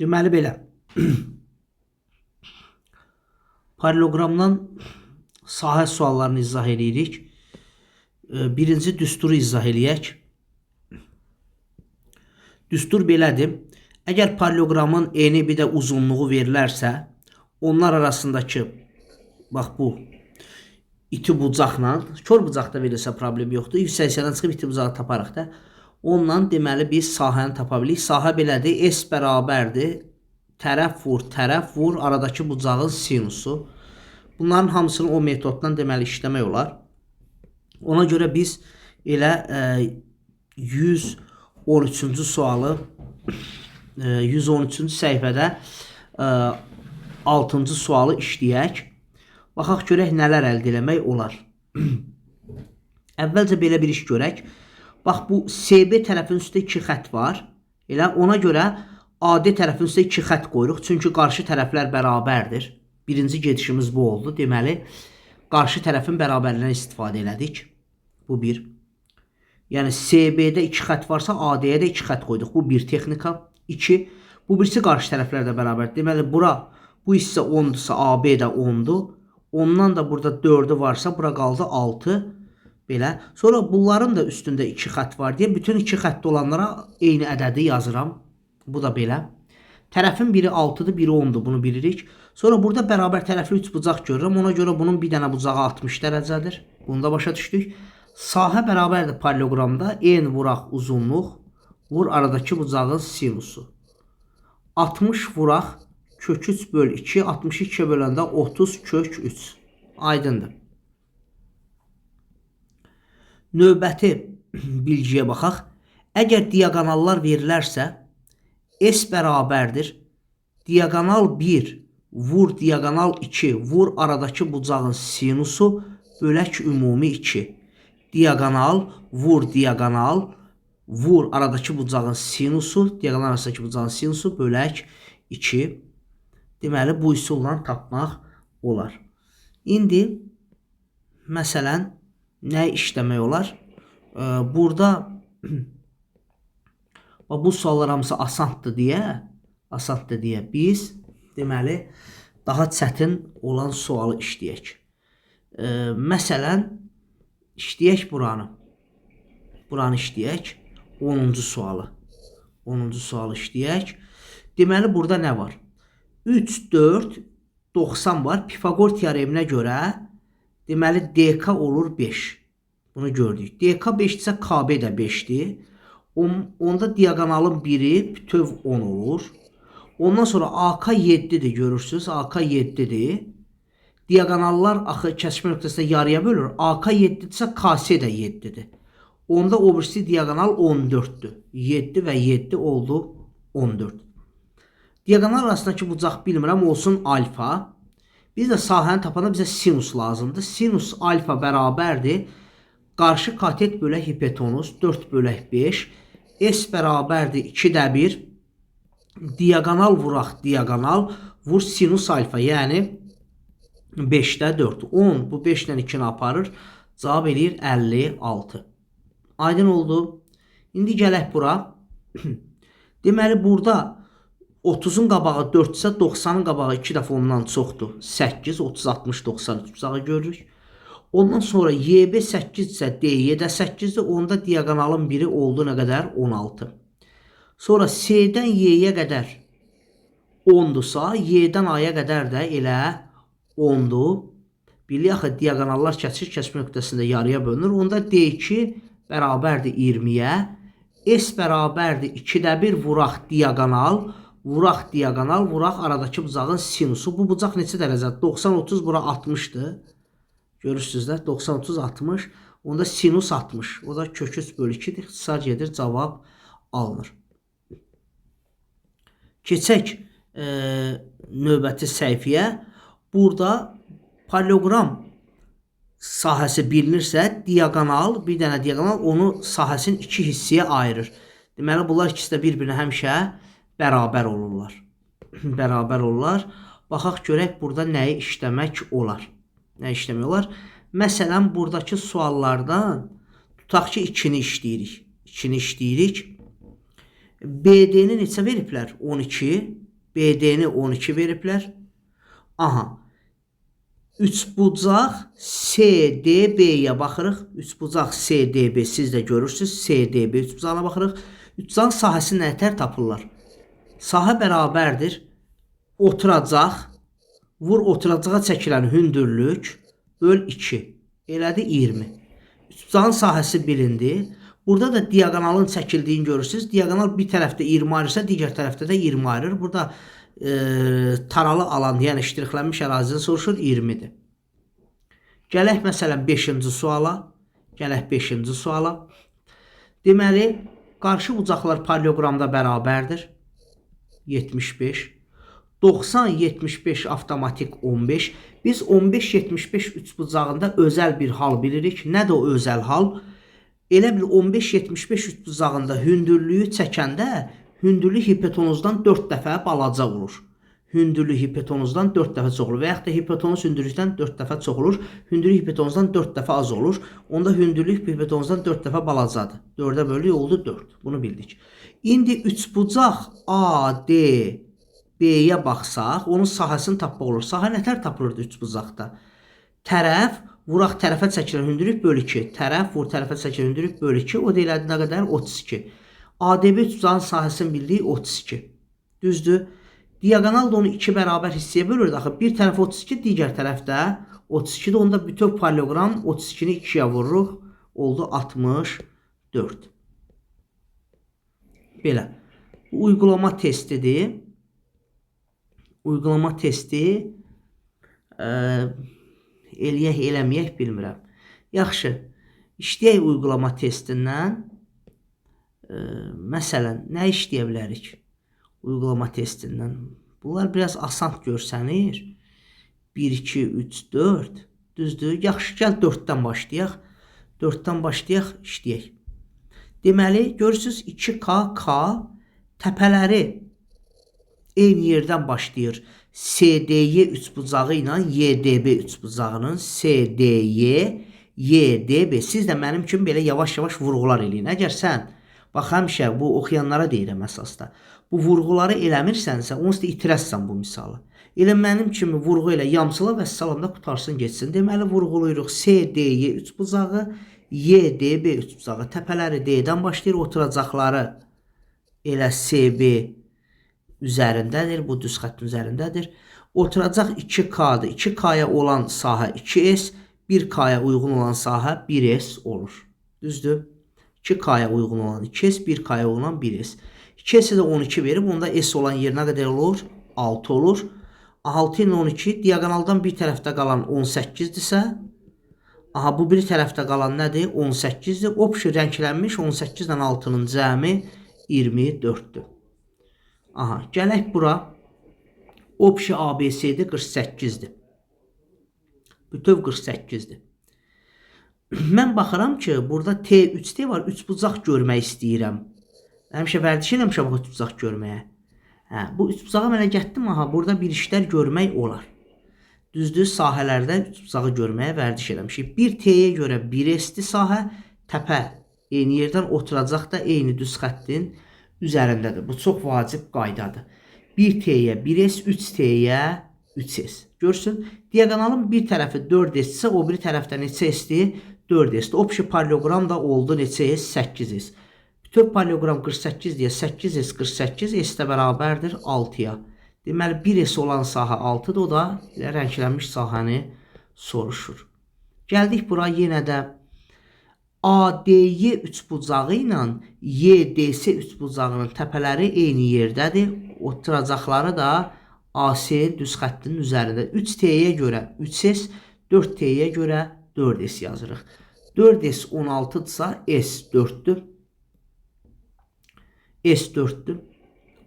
Deməli belə. Paralelogramdan sahə suallarını izah edirik. Birinci düsturu izah eləyək. Düstur belədir. Əgər paralelogramın eni bir də uzunluğu verilərsə, onlar arasındakı, bax bu, iti bucaqla, kör bucaqda verilsə problem yoxdur. Yüksək hissədən çıxıb iti bucağı taparıq da. Ondan deməli biz sahəni tapa bilirik. Sahə belədir. S bərabərdir. Tərəf vur, aradakı bucağın sinusu. Bunların hamısını o metoddan deməli işləmək olar. Ona görə biz elə 113-cü sualı 113-cü səhifədə 6-cı sualı işləyək. Baxaq görək nələr əldə eləmək olar. Əvvəlcə belə bir iş görək. Bax bu SB tərəfin üstə 2 xətt var. Elə ona görə AD tərəfin üstə 2 xətt qoyuruq. Çünki qarşı tərəflər bərabərdir. Birinci gedişimiz bu oldu. Deməli, qarşı tərəfin bərabərliyindən istifadə elədik. Bu bir. Yəni SB-də 2 xətt varsa AD-yə də 2 xətt qoyduq. Bu bir texnika. 2. Bu birisi qarşı tərəflər də bərabərdir. Deməli, bura bu hissə 10-dursa AB də 10-dur. Ondan da burada 4-ü varsa bura qaldı 6. Belə. Sonra bunların da üstündə 2 xətt var deyə bütün 2 xəttdə olanlara eyni ədədi yazıram. Bu da belə. Tərəfin biri 6-dır, biri 10-dur. Bunu bilirik. Sonra burada bərabər tərəfli 3 bucaq görürəm. Ona görə bunun bir dənə bucağı 60 dərəcədir. Bunu da başa düşdük. Sahə bərabərdir paralelogramda. En vuraq uzunluq. Vur aradakı bucağın sinusu. 60 vuraq kök 3 böl 2. 62 böləndə 30 kök 3. Aydındır. Növbəti bilgiyə baxaq. Əgər diagonallar verilərsə, S bərabərdir. Diagonal 1 vur diagonal 2 vur aradakı bucağın sinusu bölək ümumi 2. Diagonal vur diagonal vur aradakı bucağın sinusu, diagonal arasındakı bucağın sinusu bölək 2. Deməli, bu üsulla tapmaq olar. İndi, məsələn, nə işləmək olar? Burada bu suallar hamısı asandır deyə biz deməli daha çətin olan sualı işləyək. Məsələn, işləyək buranı. Buranı işləyək. 10-cu sualı. 10-cu sualı işləyək. Deməli, burada nə var? 3, 4, 90 var. Pifagor teoreminə görə deməli DK olur 5. Bunu gördük. DK 5-dirsə KB də 5-dir. Onda diagonalın biri bütöv 10 olur. Ondan sonra AK 7'dir görürsünüz. AK 7'dir. Diagonallar axı kəsmə nöqtəsində yarıya bölür. AK 7'dirsə KS də 7'dir. Onda o birisi diagonal 14'dür. 7 və 7 oldu 14. Diagonal arasındakı bucaq bilmirəm olsun alfa. Biz də sahəni tapanda bizə sinus lazımdır. Sinus alfa bərabərdir. Qarşı katet bölək hipotenuz 4 bölək 5. S bərabərdir 2-də 1. Diagonal vuraq diagonal. Vur sinus alfa yəni 5-də 4. 10 bu 5 ilə 2-ni aparır. Cavab eləyir 56. Aydın oldu. İndi gələk bura. Deməli burada 30'un qabağı 4 isə 90'ın qabağı 2 dəfə ondan çoxdur. 8, 30, 60, 90 bucağı görürük. Ondan sonra YB 8 isə DY də 8'dir. Onda diagonalın biri oldu nə qədər? 16. Sonra S'dən Y'yə qədər 10'dursa, Y'dən A'ya qədər də elə 10'dur. Bilirik axı diagonallar kəsmə nöqtəsində yarıya bölünür. Onda D2 bərabərdir 20'yə. S bərabərdir 2-də 1 vuraq diagonal. Vuraq diagonal, vuraq aradakı bucağın sinusu. Bu bucaq neçə dərəcədir? 90, 30, bura 60'dır. Görürsünüz də 90, 30, 60. Onda sinus 60. O da kök 3 bölü 2'dir. İxtisar gedir, cavab alınır. Keçək növbəti səhifəyə. Burada paralelogram sahəsi bilinirsə, diagonal, bir dənə diagonal onu sahəsinin 2 hissəyə ayırır. Deməli, bunlar ikisi də bir-birinə həmişə bərabər olurlar. Bərabər olurlar. Baxaq görək burada nəyi işləmək olar. Nə işləmək olar? Məsələn, buradakı suallardan tutaq ki, 2'ni işləyirik. 2'ni işləyirik. BD-ni neçə veriblər? 12. BD-ni 12 veriblər. Aha. Üçbucaq CDB-yə baxırıq. Üçbucaq CDB siz də görürsünüz. CDB üçbucağına baxırıq. Üçbucağın sahəsi nətər tapırlar? Sahə bərabərdir. Oturacaq. Vur oturacağa çəkilən hündürlük böl 2. Elədi 20. Üçbucağın sahəsi bilindi. Burada da diagonalın çəkildiyini görürsünüz. Diagonal bir tərəfdə 20 ayırırsa, digər tərəfdə də 20 ayırır. Burada taralı alan, yəni ştrixlənmiş ərazini soruşur 20-dir. Gələk məsələn 5-ci suala. Gələk 5-ci suala. Deməli, qarşı bucaqlar paralleloqramda bərabərdir. 75. 90-75 avtomatik 15. Biz 15-75 üçbucağında özəl bir hal bilirik. Nədir o özəl hal? Elə bil 15-75 üçbucağında hündürlüyü çəkəndə hündürlük hipotenuzdan 4 dəfə balaca olur. Hündürlük hipotenuzdan 4 dəfə çox olur. Və yaxud da hipotenuz hündürlükdən 4 dəfə çox olur. Hündürlük hipotenuzdan 4 dəfə az olur. Onda hündürlük hipotenuzdan 4 dəfə balacadır. 4-ə bölük oldu 4. Bunu bildik. İndi üçbucaq AD B-yə baxsaq, onun sahəsini tapmaq olur. Sahə nətər tapılırdı üçbucaqda? Tərəf vuraq tərəfə çəkilən hündürlük böl 2. Tərəf vur tərəfə çəkilən hündürlük böl 2. O da elədi nə qədər? 32. ADB üçbucağın sahəsini bildik 32. Düzdür? Diagonal da onu 2 bərabər hissəyə bölürdü. Axı bir tərəf 32, digər tərəfdə 32-də onda bütöv paralleloqram 32-ni 2-yə vururuq. Oldu 64. Belə. Bu uygulama testidir. Uygulama testi eləyək, eləməyək bilmirəm. Yaxşı. İşləyək uygulama testindən. Məsələn, nə işləyə bilərik? Uygulama testindən. Bunlar biraz asan görsənir. 1, 2, 3, 4. Düzdür? Yaxşı, gəl 4-dən başlayaq. 4-dən başlayaq, işləyək. Deməli, görürsünüz 2K təpələri eyni yerdən başlayır. CDY üçbucağı ilə YDB üçbucağının CDY, YDB. Siz də mənim kimi belə yavaş-yavaş vurğular eləyin. Əgər sən, bax həmişə bu oxuyanlara deyirəm əsasda, bu vurğuları eləmirsənsə, onsuz da itirəsən bu misalı. Elə mənim kimi vurğu elə yamsıla və salamda qutarsın geçsin. Deməli, vurğuluyuruq CDY üçbucağı, YDB üçbucağı. Təpələri D-dən başlayır, oturacaqları elə CB üzərindədir, bu düz xəttin üzərindədir. Oturacaq 2K-dır. 2K-ya olan sahə 2S, 1K-ya uyğun olan sahə 1S olur. Düzdür? 2K-ya uyğun olan 2S, 1K-ya uyğun olan 1S. 2S-i də 12 verib, onda S olan yerinə qədər olur? 6 olur. 6 ilə 12, diagonaldan bir tərəfdə qalan 18-dirsə, aha, bu bir tərəfdə qalan nədir? 18-dir. Opşi rənglənmiş 18 ilə 6-nın cəmi 24-dür. Aha, gələk bura. Opşi ABC-dir, 48-dir. Bütöv 48-dir. Mən baxıram ki, burada T3D var, üçbucaq görmək istəyirəm. Həmişə vərdiş eləmişəm bu üçbucaq görməyə. Hə, bu üçbucağı mənə getdim, aha, burada bir işlər görmək olar. Düzdür, sahələrdə üçbucağı görməyə vərdiş eləmişik. Bir T-yə görə 1S-dir sahə, təpə eyni yerdən oturacaq da eyni düz xəttin üzərindədir. Bu çox vacib qaydadır. 1T-yə 1S, 3T-yə 3S. Görsün, diagonalın bir tərəfi 4S-dirsə, o biri tərəfdə neçə S-dir? 4S-dir. Opşi paralleloqram da oldu neçə S? 8S. Bütöv paralleloqram 48 deyə 8S 48 S də bərabərdir 6-ya. Deməli, 1S olan sahə 6-dır, o da rənglənmiş sahəni soruşur. Gəldik bura yenə də ADY üçbucağı ilə YDS üçbucağının təpələri eyni yerdədir. Oturacaqları da AC düz xəttinin üzərində. 3T-yə görə 3S, 4T-yə görə 4S yazırıq. 4S 16-dırsa S 4-dür. S 4-dür.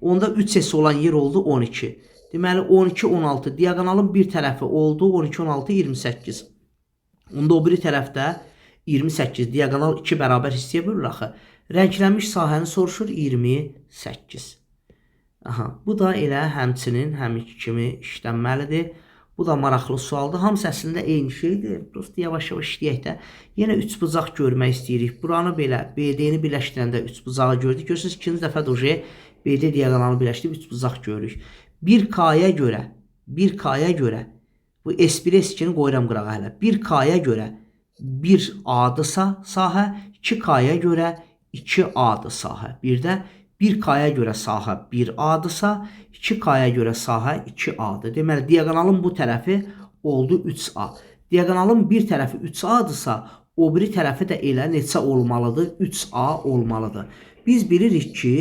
Onda 3S olan yer oldu 12. Deməli 12, 16. Diagonalın bir tərəfi oldu 12, 16, 28. Onda o biri tərəfdə 28, diagonal 2 bərabər hissəyə bölür axı. Rənglənmiş sahəni soruşur 28. Aha, bu da elə həmçinin həminki kimi işlənməlidir. Bu da maraqlı sualdır. Hamısı əslində eyni şeydir. Prosta yavaş-yavaş işləyək də. Yenə üçbucaq görmək istəyirik. Buranı belə BD-ni birləşdirəndə üçbucağı gördük. Görürsünüz, ikinci dəfə də BD diagonalı birləşdirib üçbucaq görürük. 1K-ya görə, 1K-ya görə bu S1 S2-ni qoyuram qırağa hələ. 1K-ya görə 1A-dısa sahə, 2K-ya görə 2A-dır sahə. Bir də 1K-ya görə sahə 1A-dırsa, 2K-ya görə sahə 2A-dır. Deməli, diagonalın bu tərəfi oldu 3A. Diagonalın bir tərəfi 3A-dırsa, o biri tərəfi də elə neçə olmalıdır? 3A olmalıdır. Biz bilirik ki,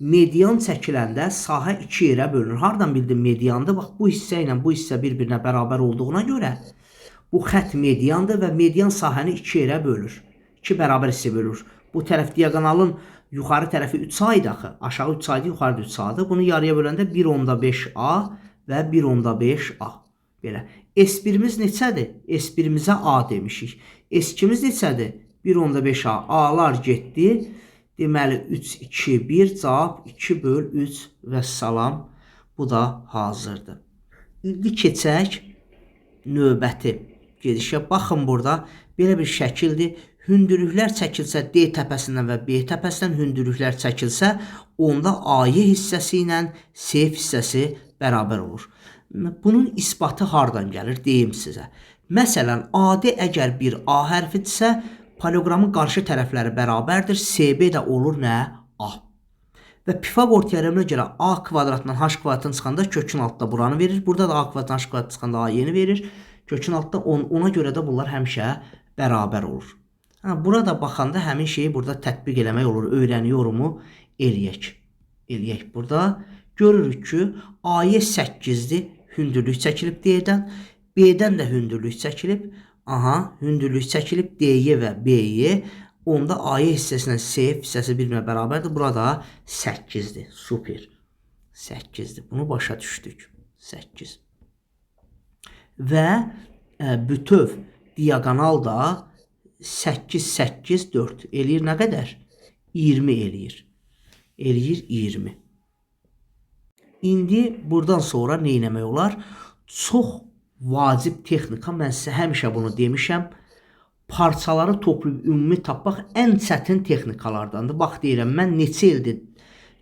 median çəkiləndə sahə 2 yerə bölünür. Hardan bildim mediandır? Bax, bu hissə ilə bu hissə bir-birinə bərabər olduğuna görə bu xətt mediandır və median sahəni 2 yerə bölür. 2 bərabər hissə bölür. Bu tərəf diagonalın yuxarı tərəfi 3A idi axı. Aşağı 3A idi, yuxarı 3A-dır. Bunu yarıya böləndə 1/5A və 1/5A. Belə. S1-imiz neçədir? S1-imizə A demişik. S2-imiz neçədir? 1/5A. A-lar getdi. Deməli 3, 2, 1, cavab 2/3 və salam. Bu da hazırdır. İndi keçək növbəti gedişə. Baxın burada belə bir şəkildir. Hündürlüklər çəkilsə D təpəsindən və B təpəsindən hündürlüklər çəkilsə, onda A-y hissəsi ilə S hissəsi bərabər olur. Bunun isbatı hardan gəlir deyim sizə. Məsələn, AD əgər bir A hərfidirsə, paralleloqramın qarşı tərəfləri bərabərdir. SB də olur nə? A. Və Pifaqor teoreminə görə A kvadratdan H kvadratdan çıxanda kökün altda buranı verir. Burada da A kvadratdan H kvadratdan çıxanda A-yeni verir. Kökün altda 10. Ona görə də bunlar həmişə bərabər olur. Burada baxanda həmin şeyi burada tətbiq eləmək olur. Öyrəniyorumu eləyək. Burada görürük ki, A-y 8-dir. Hündürlük çəkilib D-dən. B-dən də hündürlük çəkilib. Hündürlük çəkilib D-y və B-y. Onda A-y hissəsindən S hissəsi bir-birinə bərabərdir. Burada 8-dir. Super. 8-dir. Bunu başa düşdük. 8. Və bütöv diagonal da 8, 8, 4 eləyir nə qədər? 20 eləyir. Eləyir 20. İndi buradan sonra nə etmək olar? Çox vacib texnika, mən sizə həmişə bunu demişəm. Parçaları toplayıb ümumi tapmaq ən çətin texnikalardandır. Bax deyirəm, mən neçə ildir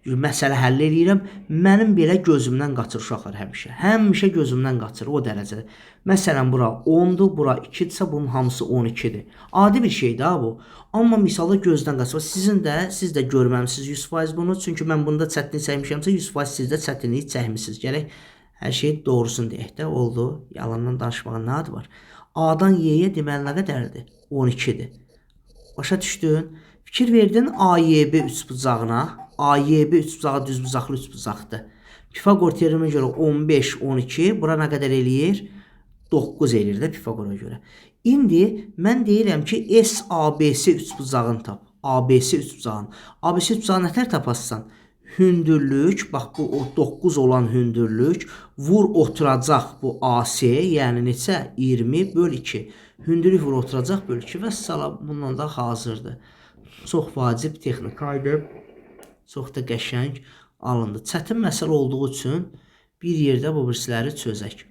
məsələ həll edirəm. Mənim belə gözümdən qaçır uşaqlar həmişə. Həmişə gözümdən qaçır o dərəcədə. Məsələn, bura 10-dur, bura 2-dirsə bunun hamısı 12-dir. Adi bir şeydir ha bu. Amma misalda gözdən qaçır. Siz də görməmisiniz 100% bunu. Çünki mən bunda çətinlik çəkmişəmsə 100% siz də çətinlik çəkmisiniz. Gərək hər şey doğrusunu deyək də. Oldu. Yalandan danışmağın nə adı var? A-dan Y-yə deməli nə qədərdir? 12-dir. Başa düşdün? Fikir verdin AYB üçbucağına. AYB üçbucağı düzbucaqlı üçbucaqdır. Pifaqor teoreminə görə 15, 12. Bura nə qədər eləyir? 9 eləyir də Pifaqora görə. İndi mən deyirəm ki, SABS üçbucağını tap. ABC üçbucağını. ABC üçbucağını nətər tapasan? Hündürlük, bax bu 9 olan hündürlük, vur oturacaq bu AC, yəni neçə? 20/2. Hündürlük vur oturacaq böl 2 və salam bundan da hazırdır. Çox vacib texnikaydı. Çox da qəşəng alındı. Çətin məsələ olduğu üçün bir yerdə bu birisləri çözək.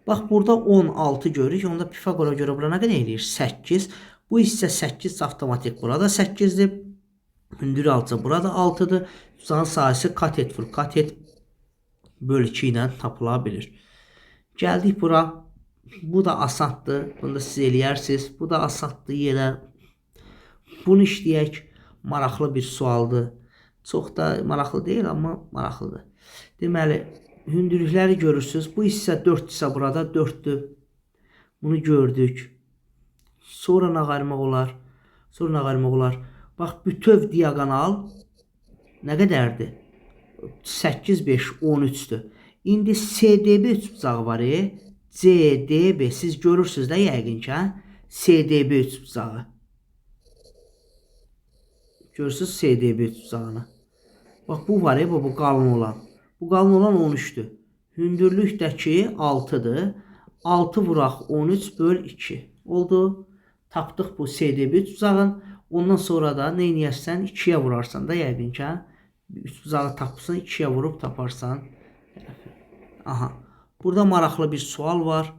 Bax burada 16 görürük. Onda Pifaqora görə bura nə qədər eləyir? 8. Bu hissə 8 avtomatik burada 8-dir. Hündürlük alça burada 6-dır. Uzanın sahəsi katet vur. Katet böl 2 ilə tapıla bilir. Gəldik bura. Bu da asandır. Bunu da siz eləyərsiniz. Bu da asandır yenə. Bunu işləyək. Maraqlı bir sualdır. Çox da maraqlı deyil, amma maraqlıdır. Deməli, hündürlükləri görürsünüz. Bu hissə 4-dürsə burada 4-dür. Bunu gördük. Sonra nə qayırmaq olar? Bax, bütöv diagonal nə qədərdir? 8, 5, 13-dür. İndi SDB üçbucağı var. CDB, siz görürsünüz də yəqin ki, SDB üçbucağı. Görürsünüz SDB üçbucağını. Bax, bu var, bu qalın olan. Bu qalın olan 13-dür. Hündürlükdəki 6-dır. 6 vuraq 13 böl 2. Oldu. Tapdıq bu SDB üçbucağın. Ondan sonra da nə edərsən? 2-yə vurarsan da yəqin ki, üçbucağı tapırsan, 2-yə vurub taparsan. Burada maraqlı bir sual var.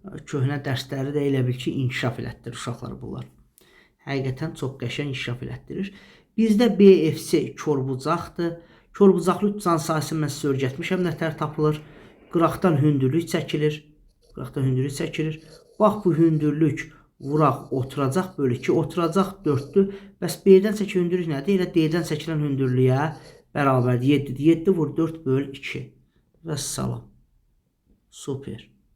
Köhnə dərsləri də elə bil ki, inkişaf elətdirir uşaqlar bunlar. Həqiqətən çox qəşəng inkişaf elətdirir. Bizdə BFC körbucaqdır. Korbucaqlı tutan sayəsini mən sizə öyrətmişəm. Nətər tapılır? Qıraqdan hündürlük çəkilir. Qıraqdan hündürlük çəkilir. Bax bu hündürlük vuraq oturacaq bölü 2 oturacaq 4'dür. Bəs B-dən çəkilən hündürlük nədir? Elə D-dən çəkilən hündürlüyə bərabərdir. 7'dir. 7 vur 4 böl 2. Vəssalam. Super.